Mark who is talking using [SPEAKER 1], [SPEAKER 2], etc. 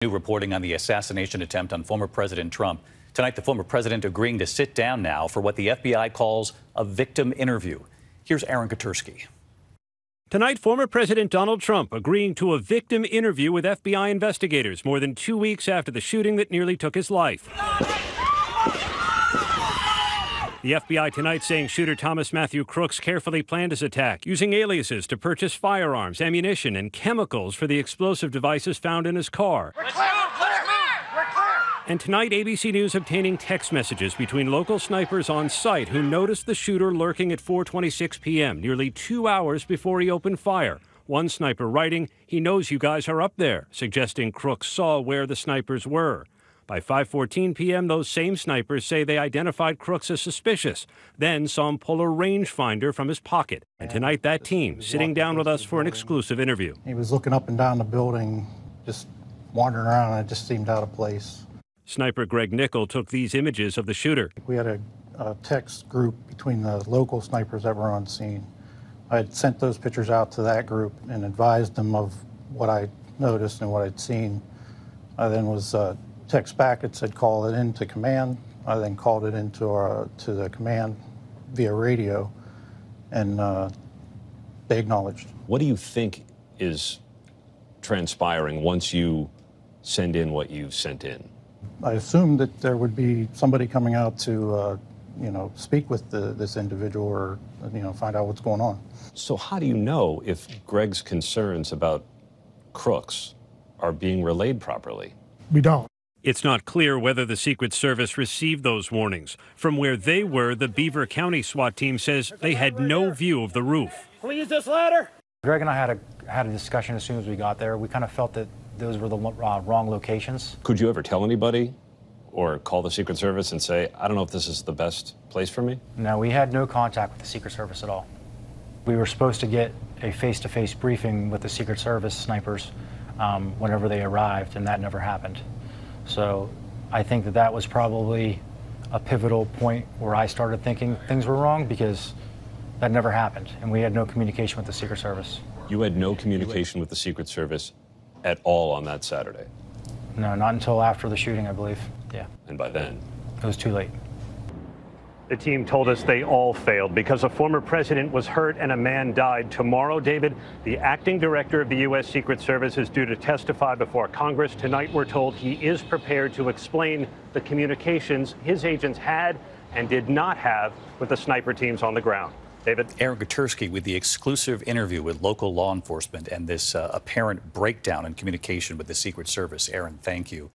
[SPEAKER 1] New reporting on the assassination attempt on former President Trump. Tonight, the former president agreeing to sit down now for what the FBI calls a victim interview. Here's Aaron Katersky.
[SPEAKER 2] Tonight, former President Donald Trump agreeing to a victim interview with FBI investigators more than 2 weeks after the shooting that nearly took his life. The FBI tonight saying shooter Thomas Matthew Crooks carefully planned his attack, using aliases to purchase firearms, ammunition, and chemicals for the explosive devices found in his car.
[SPEAKER 3] We're clear!
[SPEAKER 2] And tonight, ABC News obtaining text messages between local snipers on site who noticed the shooter lurking at 4:26 p.m., nearly 2 hours before he opened fire. One sniper writing, "He knows you guys are up there," suggesting Crooks saw where the snipers were. By 5:14 p.m., those same snipers say they identified Crooks as suspicious, then saw him pull a rangefinder from his pocket. And tonight, that team sitting down with us for an exclusive interview.
[SPEAKER 4] He was looking up and down the building, just wandering around, and it just seemed out of place.
[SPEAKER 2] Sniper Greg Nickel took these images of the shooter.
[SPEAKER 4] We had a text group between the local snipers that were on scene. I had sent those pictures out to that group and advised them of what I noticed and what I'd seen. I then was text back. It said call it into command. I then called it into to the command via radio, and they acknowledged.
[SPEAKER 5] What do you think is transpiring once you send in what you sent in?
[SPEAKER 4] I assumed that there would be somebody coming out to, speak with this individual or, find out what's going on.
[SPEAKER 5] So how do you know if Greg's concerns about Crooks are being relayed properly?
[SPEAKER 4] We don't.
[SPEAKER 2] It's not clear whether the Secret Service received those warnings. From where they were, the Beaver County SWAT team says they had no view of the roof.
[SPEAKER 3] Can we use this ladder?
[SPEAKER 6] Greg and I had a discussion as soon as we got there. We kind of felt that those were the wrong locations.
[SPEAKER 5] Could you ever tell anybody or call the Secret Service and say, I don't know if this is the best place for me?
[SPEAKER 6] No, we had no contact with the Secret Service at all. We were supposed to get a face-to-face briefing with the Secret Service snipers whenever they arrived, and that never happened. So I think that was probably a pivotal point where I started thinking things were wrong, because that never happened, and we had no communication with the Secret Service.
[SPEAKER 5] You had no communication with the Secret Service at all on that Saturday?
[SPEAKER 6] No, not until after the shooting, I believe. Yeah.
[SPEAKER 5] And by then?
[SPEAKER 6] It was too late.
[SPEAKER 2] The team told us they all failed because a former president was hurt and a man died. Tomorrow, David, the acting director of the U.S. Secret Service is due to testify before Congress. Tonight, we're told he is prepared to explain the communications his agents had and did not have with the sniper teams on the ground. David?
[SPEAKER 1] Aaron Katersky with the exclusive interview with local law enforcement and this apparent breakdown in communication with the Secret Service. Aaron, thank you.